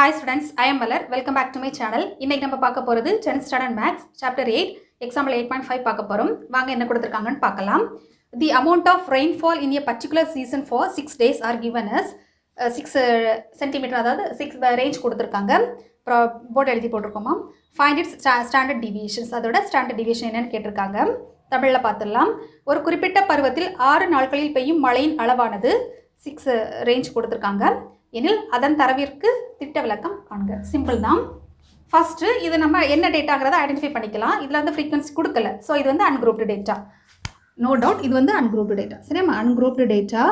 Hi students, I am Malar. Welcome back to my channel. இன்னைக்கு நம்ம பார்க்க போறது 10th standard maths Chapter-8 example 8.5 பார்க்க போறோம். வாங்க என்ன கொடுத்திருக்காங்கன்னு பார்க்கலாம். The amount of rainfall in a particular season for 6 days are given as 6 cm அதாவது 6 range கொடுத்திருக்காங்க. போர்ட் எழுதி போட்டுருக்கோமா. Find its standard deviations. அதோட standard deviation என்னன்னு கேட்டிருக்காங்க. தமிழ்ல பார்த்துடலாம். ஒரு குறிப்பிட்ட பருவத்தில் 6 நாட்களில் பெய்யும் மழையின் அளவானது 6 range கொடுத்திருக்காங்க. எனில் அதன் தரவிற்கு திட்ட விளக்கம் காண்க. சிம்பிள் தான். ஃபர்ஸ்ட் இது நம்ம என்ன டேட்டாங்கிறத ஐடென்டிஃபை பண்ணிக்கலாம். இதில் வந்து ஃப்ரீக்வன்சி கொடுக்கல. ஸோ இது வந்து அன்குரூப்டு டேட்டா. நோ டவுட் இது வந்து அன்குரூப்டு டேட்டா. சரியா? Ungrouped data.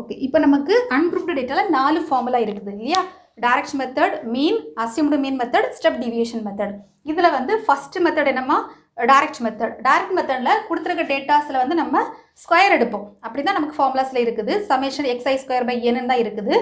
ஓகே, இப்போ நமக்கு அன்குரூப்டு டேட்டாவில் 4 ஃபார்முலா இருக்குது இல்லையா? டைரக்ட் மெத்தட், மீன், அசியூம்டு மீன் மெத்தட், ஸ்டெப் டிவியேஷன் மெத்தட். இதில் வந்து ஃபர்ஸ்ட் மெத்தட் என்னமா? Direct method. டைரக்ட் மெத்தடில் கொடுத்துருக்க டேட்டாஸில் வந்து நம்ம ஸ்கொயர் எடுப்போம். அப்படி தான் நமக்கு ஃபார்முலாஸில் இருக்குது. Summation xi square by n தான் இருக்குது.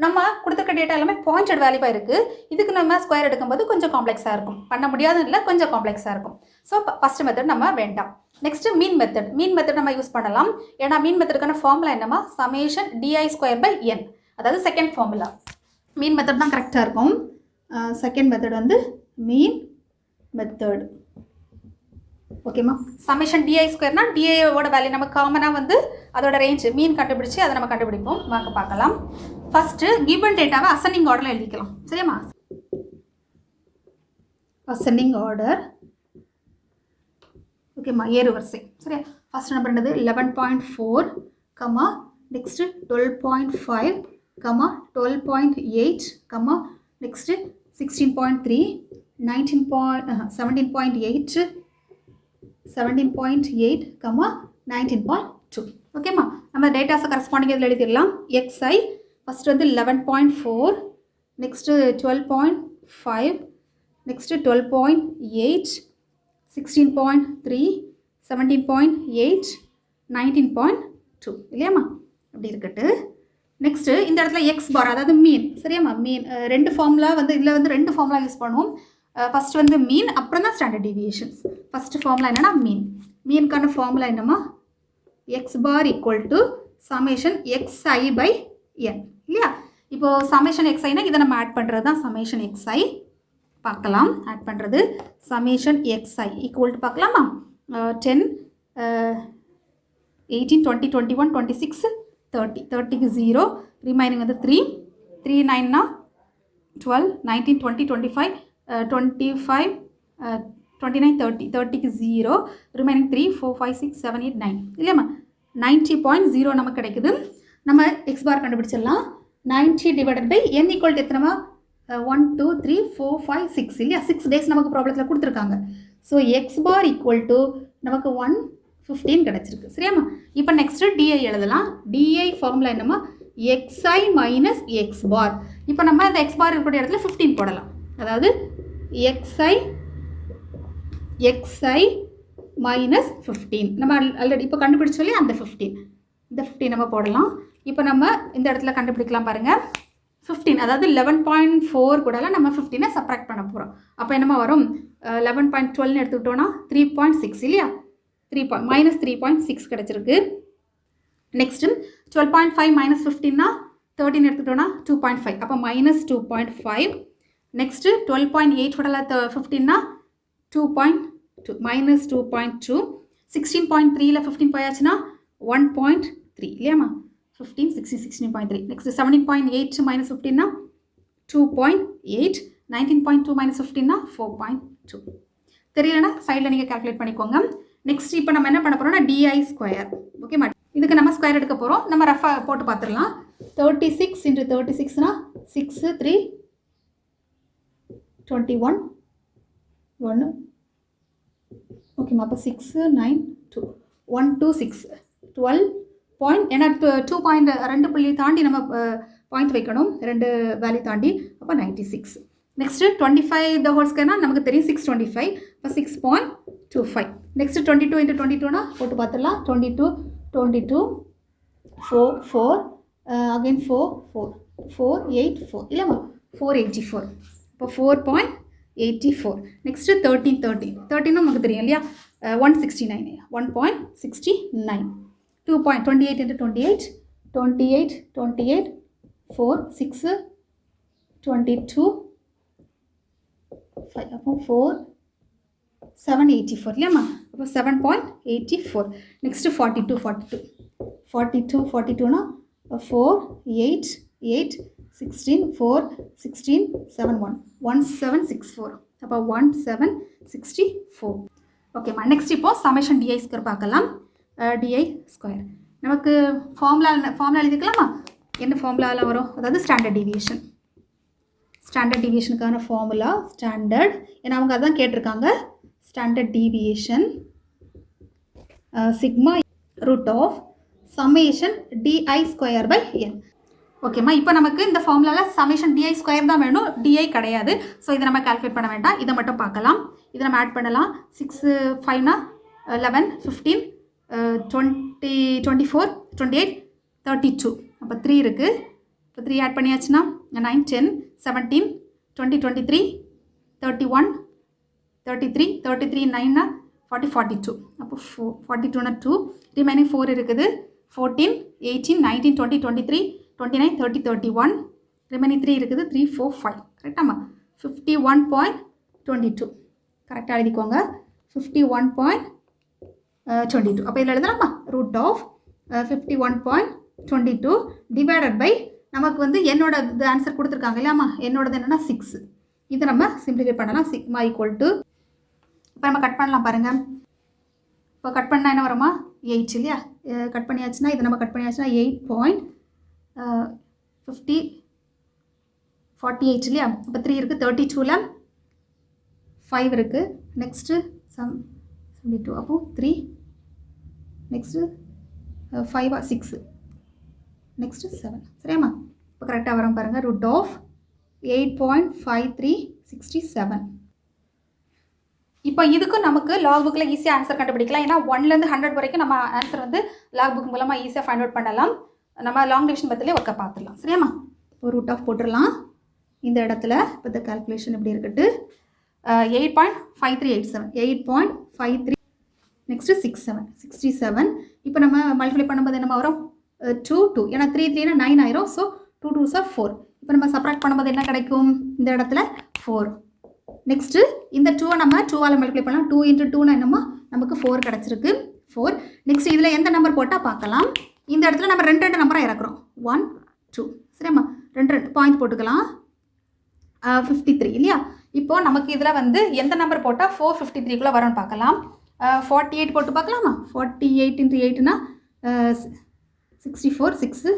நம்ம கொடுத்துருக்க டேட்டா எல்லாமே பாயிண்டட் வேல்யூவாக இருக்குது. இதுக்கு நம்ம ஸ்கொயர் எடுக்கும்போது கொஞ்சம் காம்ப்ளெக்ஸாக இருக்கும். பண்ண முடியாதுன்னு இல்லை, கொஞ்சம் காம்ப்ளெக்ஸாக இருக்கும். ஸோ ஃபஸ்ட் மெத்தட் நம்ம வேண்டாம். Next mean method. Mean method நம்ம யூஸ் பண்ணலாம். ஏன்னா மீன் மெத்தடுக்கான ஃபார்முலா என்னமா? Summation di square by n. அதாவது செகண்ட் ஃபார்முலா. மீன் மெத்தட் தான் கரெக்டாக இருக்கும். செகண்ட் மெத்தட் வந்து மீன் மெத்தட். ஓகேம்மா. சமேஷன் டிஐ ஸ்கொயர்னா டிஐயோட வேல்யூ நம்ம காமனாக வந்து அதோட ரேஞ்ச் மீன் கண்டுபிடிச்சி அதை நம்ம கண்டுபிடிப்போம். வாங்க பார்க்கலாம். ஃபஸ்ட்டு கிவன் டேட்டாவை அசெண்டிங் ஆர்டரில் எழுதிக்கலாம். சரியாம்மா? Ascending order. ஓகேம்மா, ஏறு வரிசை. சரியா? ஃபஸ்ட் நம்பர் என்னது? 11.4 comma next 12.5 comma 12.8 comma next 16.3 17.8 17.8 comma 19.2. ஓகேம்மா, நம்ம டேட்டாஸை கரஸ்பாண்டிங் இதில் எழுதிடலாம். xi ஃபஸ்ட் வந்து 11.4, நெக்ஸ்ட்டு 12.5, நெக்ஸ்ட்டு 12.8, 16.3, 17.8, 19.2 இல்லையாம்மா? அப்படி இருக்கட்டு. நெக்ஸ்ட்டு இந்த இடத்துல எக்ஸ் பார் அதாவது மீன். சரியாம்மா? மீன் ரெண்டு ஃபார்முலா வந்து இதில் வந்து 2 ஃபார்முலா யூஸ் பண்ணுவோம். ஃபஸ்ட் வந்து மீன், அப்புறம் தான் ஸ்டாண்டர்ட் டிவியேஷன்ஸ். ஃபஸ்ட்டு ஃபார்முலா என்னன்னா மீன். மீனுக்கான ஃபார்முலா என்னம்மா? X bar equal to summation xi by n இல்லையா? இப்போது சமேஷன் xiனா இதை நம்ம ஆட் பண்ணுறது தான் சமேஷன் xi. பார்க்கலாம் ஆட் பண்ணுறது. சமேஷன் xi ஈக்குவல் டு பார்க்கலாமா? 10 18 20 21 26 30 30க்கு 0, ரிமைனிங் வந்து 3 3 9னா 12 19 20 25 25 29 30 30க்கு 0, ரிமைனிங் 3 4 5 6 7 8 9 இல்லையாம்மா? 90.0 நமக்கு கிடைக்குது. நம்ம எக்ஸ் பார் கண்டுபிடிச்சிடலாம். 90 divided by n equal to எத்தனைமா? 1 2 3 4 5 6 இல்லையா? 6 டேஸ் நமக்கு ப்ராப்ளத்தில் கொடுத்துருக்காங்க. So X bar equal to நமக்கு 115 கிடச்சிருக்கு. சரியாம்மா? இப்போ நெக்ஸ்ட்டு டிஐ எழுதலாம். டிஐ ஃபார்முலா என்னம்மா? xi minus X bar. இப்போ நம்ம இந்த எக்ஸ் பார் இருக்கக்கூடிய இடத்துல 15 போடலாம். அதாவது xi மைனஸ் 15 நம்ம ஆல்ரெடி இப்போ கண்டுபிடிச்சோலே அந்த 15 இந்த 15 நம்ம போடலாம். இப்போ நம்ம இந்த இடத்துல கண்டுபிடிக்கலாம் பாருங்கள். 15 அதாவது 11.4 கூடலாம் நம்ம 15 சப்ராக்ட் பண்ண போகிறோம். அப்போ என்னமா வரும்? 11.12 எடுத்துக்கிட்டோன்னா 3.6 இல்லையா? மைனஸ் 3.6 கிடச்சிருக்கு. நெக்ஸ்ட்டு 12.5 மைனஸ் 15னா 13 எடுத்துக்கிட்டோன்னா 2.5. அப்போ மைனஸ் 2.5. நெக்ஸ்ட்டு 12.8 கூட 15னா 2.2 மைனஸ் 2.2. 16.3ல 15 போயாச்சுன்னா 1.3 இல்லையாம்மா? 15 16 16.3. நெக்ஸ்ட்டு 17.8 மைனஸ் 15னா 2.8. 19.2 மைனஸ் 15னா 4.2. தெரியலன்னா சைடில் நீங்கள் கால்குலேட் பண்ணிக்கோங்க. நெக்ஸ்ட் இப்போ நம்ம என்ன பண்ண போகிறோம்னா டிஐ ஸ்கொயர். ஓகேம்மா? இதுக்கு நம்ம ஸ்கொயர் எடுக்க போகிறோம். நம்ம ரஃபாக போட்டு பார்த்துடலாம். 36 × 36னா 6 3 21 1. ஓகேம்மா? அப்போ 6 9 2 1 2 6 12 பாயிண்ட். ஏன்னா 2 புள்ளி தாண்டி நம்ம பாயிண்ட் வைக்கணும். 2 வேல்யூ தாண்டி. அப்போ 96. நெக்ஸ்ட்டு 25 த ஹோல் ஸ்கொயர்னா நமக்கு தெரியும் 625. இப்போ 6.25. நெக்ஸ்ட்டு 22 × 22னா போட்டு பார்த்துடலாம். 22 22 4 4 அகைன் 4 4 4 8 4 இல்லைம்மா? 484. இப்போ 4.84. நெக்ஸ்ட்டு 13 13 13 நமக்கு தெரியும் இல்லையா? 169 1.69. 2.28 × 28 28 28 4 6 22 5 அப்போ 4 784 இல்லையாம்மா அப்போ 7.84. நெக்ஸ்ட்டு 42னா 4 8 8 16 4 16 7 1 1764 அப்போ 1764. ஓகேம்மா. நெக்ஸ்ட் இப்போ சமேஷன் டிஐ ஸ்கொயர் பார்க்கலாம். டிஐ ஸ்கொயர் நமக்கு ஃபார்முலா எழுதிக்கலாமா? என்ன ஃபார்முலாவில் வரும்? அதாவது ஸ்டாண்டர்ட் டீவியேஷனுக்கான ஃபார்முலா ஸ்டாண்டர்ட், ஏன்னா அவங்க அதான் கேட்டிருக்காங்க. Standard deviation sigma root of summation D I square by N. ஓகேம்மா. இப்போ நமக்கு இந்த ஃபார்முலாவில் சமேஷன் டிஐ ஸ்கொயர் தான் வேணும், டிஐ கிடையாது. ஸோ இதை நம்ம கால்குலேட் பண்ண வேண்டாம், இதை மட்டும் பார்க்கலாம். இதை நம்ம ஆட் பண்ணலாம். 6 5 11 15 20 24 28 32 அப்போ 3 இருக்குது. இப்போ 3 ஆட் பண்ணியாச்சுன்னா 9 10 17 20 23 31 33 33 9 40 42 அப்போ 42னா 2 ரிமைனிங் 4 இருக்குது. 14 18 19 20 23 29 30 31 ரிமைனிங் 3 இருக்குது. 3 4 5 கரெக்டாம்மா? 51.22 கரெக்டாக எழுதிக்கோங்க. 51.22 அப்போ இதில் எழுதலாமா? ரூட் ஆஃப் 51.22 டிவைடட் பை நமக்கு வந்து என்னோட இது ஆன்சர் கொடுத்துருக்காங்க இல்லையாம்மா? என்னோடது என்னென்னா 6. இதை நம்ம சிம்பிளிஃபை பண்ணலாம். சிக்மா ஈக்குவல் டு இப்போ நம்ம கட் பண்ணலாம் பாருங்கள். இப்போ கட் பண்ணால் என்ன வருமா? 8 இல்லையா? கட் பண்ணியாச்சுன்னா இதை நம்ம கட் பண்ணியாச்சுன்னா 8.48 இல்லையா? இப்போ 3 இருக்குது. 32ல் 5 இருக்குது. நெக்ஸ்ட்டு 72 அப்போ 3 நெக்ஸ்ட்டு 5 6 நெக்ஸ்ட்டு 7 சரியாம்மா? இப்போ கரெக்டாக வரும் பாருங்கள். Root of 8.5367. இப்போ இதுக்கும் நமக்கு லாக் புக்கில் ஈஸியாக ஆன்சர் கண்டுபிடிக்கலாம். ஏன்னா 1லேருந்து 100 வரைக்கும் நம்ம ஆன்சர் வந்து லாக் புக் மூலமாக ஈஸியாக ஃபைண்ட் அவுட் பண்ணலாம். நம்ம லாங் டிவிஷன் பற்றிலே ஒர்க்கை பார்த்துடலாம் சரியாம்மா? இப்போ ரூட் ஆஃப் போட்டுடலாம் இந்த இடத்துல. இப்போ இந்த கால்குலேஷன் எப்படி இருக்கட்டு? 8.5387 8.53 நெக்ஸ்ட்டு 67 இப்போ நம்ம மல்டிப்ளை பண்ணும்போது என்ன வரும்? 2 2 ஏன்னா 3 3னா 9 ஆயிரும். So 2 2s are 4. இப்போ நம்ம சப்ராக்ட் பண்ணும்போது என்ன கிடைக்கும்? இந்த இடத்துல 4. நெக்ஸ்ட்டு இந்த 2 நம்ம 2ஆல் மல்டிப்ளை பண்ணலாம். 2 × 2னா என்னம்மா? நமக்கு 4 கிடச்சிருக்கு. 4. நெக்ஸ்ட் இதில் எந்த நம்பர் போட்டால் பார்க்கலாம். இந்த இடத்துல நம்ம 2 நம்பராக இறக்குறோம். 1 2 சரியாம்மா? 2 பாயிண்ட் போட்டுக்கலாம். 53 இல்லையா? இப்போது நமக்கு இதில் வந்து எந்த நம்பர் போட்டால் 453க்குள்ளே வரும்னு பார்க்கலாம். 48 போட்டு பார்க்கலாமா? 48 × 8னா 64 6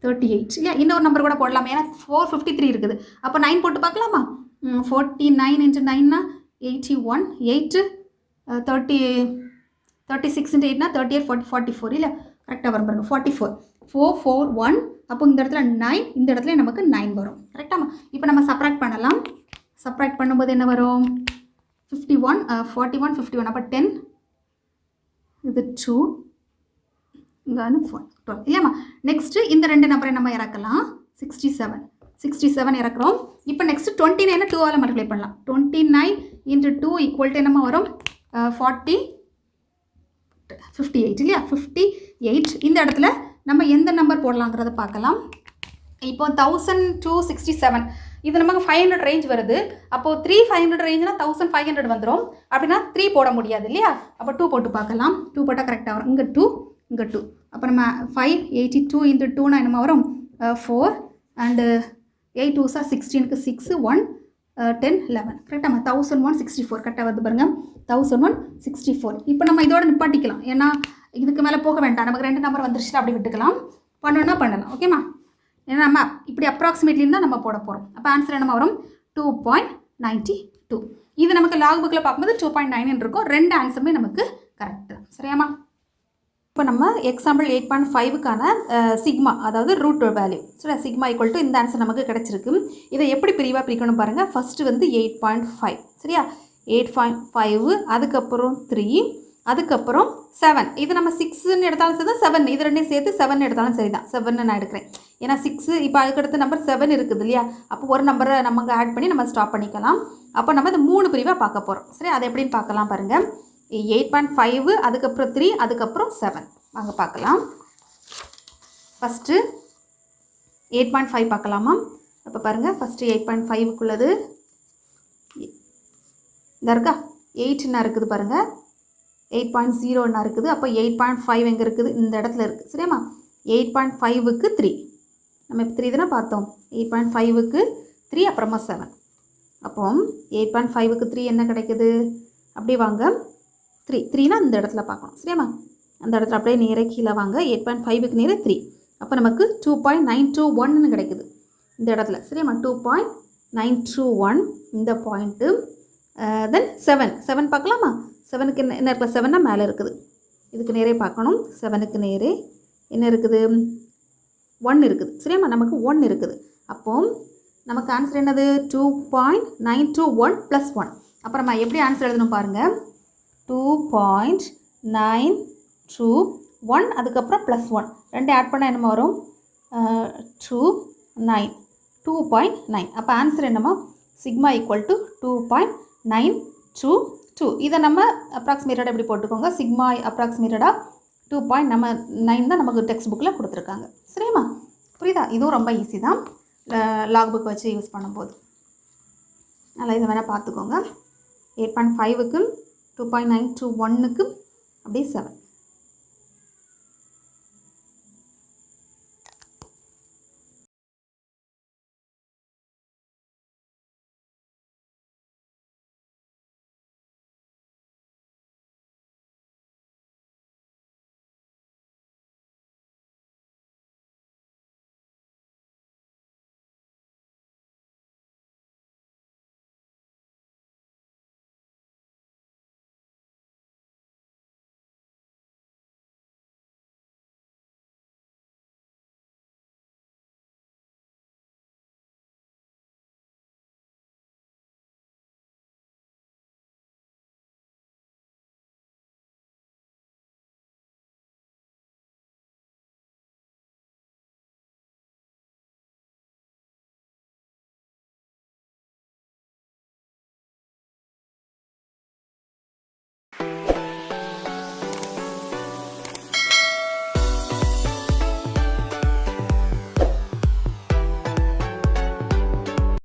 38 இல்லையா? இன்னொரு நம்பர் கூட போடலாமா? ஏன்னா 453 இருக்குது. அப்போ 9 போட்டு பார்க்கலாமா? 49 × 9னா 81 8 36 × 8னா 38 40 44 இல்லை? கரெக்டாக வரும் பாருங்க. 44 4 4 1 அப்போ இந்த இடத்துல 9 இந்த இடத்துல நமக்கு 9 வரும் கரெக்டாமா? இப்போ நம்ம சப்ராக்ட் பண்ணலாம். சப்ராக்ட் பண்ணும்போது என்ன வரும்? 51 41 51 அப்போ 10 இது 2 இங்கே வந்து 12 இல்லையாம்மா? நெக்ஸ்ட்டு இந்த 2 நம்பரை நம்ம இறக்கலாம். 67 இறக்குறோம். இப்போ நெக்ஸ்ட்டு 29 2ஆல் மல்டிப்ளை பண்ணலாம். 29 × 2 ஈக்குவல் டு என்னம்மா வரும்? 58 இல்லையா? 58 இந்த இடத்துல நம்ம எந்த நம்பர் போடலாங்கிறத பார்க்கலாம். இப்போ 1267 இது நமக்கு 500 ரேஞ்ச் வருது. அப்போது 3500 ரேஞ்சுனா 1500 வந்துடும். அப்படின்னா 3 போட முடியாது இல்லையா? அப்போ 2 போட்டு பார்க்கலாம். 2 போட்டால் கரெக்டாக வரும். இங்கே 2 இங்கே 2 அப்போ நம்ம 582 × 2னா என்னமா வரும்? 4 அண்டு 8 2s are 16க்கு 6 1 10 11 கரெக்டாக 1164 கரெக்டாக வருது பாருங்கள். 1164. இப்போ நம்ம இதோட நிப்பாட்டிக்கலாம். ஏன்னா இதுக்கு மேலே போக வேண்டாம். நமக்கு 2 நம்பர் வந்துருச்சுன்னா அப்படி விட்டுக்கலாம். பண்ணணும்னா பண்ணலாம். ஓகேம்மா? ஏன்னா நம்ம இப்படி அப்ராக்சிமேட்லின்னு தான் நம்ம போட போகிறோம். அப்போ ஆன்சர் என்னமா வரும்? 2.92. இது நமக்கு லாக் புக்கில் பார்க்கும்போது 2.9 இருக்கும். 2 ஆன்சருமே நமக்கு கரெக்டு சரியாம்மா? இப்போ நம்ம எக்ஸாம்பிள் 8.5க்கான சிக்மா அதாவது ரூட் வேல்யூ சரி சிக்மா ஈக்குவல் டு இந்த ஆன்சர் நமக்கு கிடச்சிருக்கு. இதை எப்படி பிரிவாக பிரிக்கணும் பாருங்கள். ஃபஸ்ட்டு வந்து 8.5 சரியா? 8.5 அதுக்கப்புறம் 3 அதுக்கப்புறம் 7. இது நம்ம 6ன்னு எடுத்தாலும் சரி தான் 7 இது ரெண்டையும் சேர்த்து 7 எடுத்தாலும் சரி தான் 7ன்னு நான் எடுக்கிறேன். ஏன்னா 6 இப்போ அதுக்கடுத்து நம்பர் 7 இருக்குது இல்லையா? அப்போ ஒரு நம்பரை நமக்கு ஆட் பண்ணி நம்ம ஸ்டாப் பண்ணிக்கலாம். அப்போ நம்ம இந்த 3 பிரிவாக பார்க்க போகிறோம் சரி? அதை எப்படின்னு பார்க்கலாம் பாருங்கள். 8.5 அதுக்கப்புறம் 3 அதுக்கப்புறம் 7 வாங்க பார்க்கலாம். ஃபஸ்ட்டு 8.5 பார்க்கலாமா? அப்போ பாருங்கள், ஃபஸ்ட்டு 8.5க்குள்ளது இந்த இருக்கா 8 என்ன இருக்குது பாருங்கள், 8.0 என்ன இருக்குது. அப்போ 8.5 எங்கே இருக்குது? இந்த இடத்துல இருக்குது. சரியாம்மா? 8.5க்கு 3 நம்ம இப்போ 3 தானே பார்த்தோம். 8.5க்கு 3 அப்புறமா 7. அப்போ 8.5க்கு 3 என்ன கிடைக்குது? அப்படியே வாங்க, 3னா இந்த இடத்துல பார்க்கணும். சரியாம்மா? அந்த இடத்துல அப்படியே நேரே கீழே வாங்க. 8.5க்கு நேரே 3. அப்போ நமக்கு 2.921 கிடைக்குது இந்த இடத்துல. சரியாம்மா? 2.921 இந்த பாயிண்ட்டு. தென் 7 பார்க்கலாமா? 7க்கு என்ன இருக்குல்ல, 7னா மேலே இருக்குது. இதுக்கு நேரே பார்க்கணும். 7க்கு நேரே என்ன இருக்குது? 1 இருக்குது. சரியாம்மா? நமக்கு 1 இருக்குது. அப்போது நமக்கு ஆன்சர் என்னது? 2.921 + 1. அப்புறமா எப்படி ஆன்சர் எழுதணும் பாருங்கள். 2.921 அதுக்கப்புறம் +1 ரெண்டு ஆட் பண்ணால் என்னமா வரும்? 2.9. அப்போ ஆன்சர் என்னமா? Sigma equal to 2.922. இதை நம்ம அப்ராக்சிமேட்டடாக எப்படி போட்டுக்கோங்க? சிக்மா அப்ராக்சிமேட்டடாக 2.9 தான் நமக்கு டெக்ஸ்ட் புக்கில் கொடுத்துருக்காங்க. சரியாம்மா? புரியுதா? இதுவும் ரொம்ப ஈஸி தான் லாக் புக் வச்சு யூஸ் பண்ணும்போது. நல்லா இதை வேணால் பார்த்துக்கோங்க. 8.5க்கு 2.921க்கு அப்படியே 7.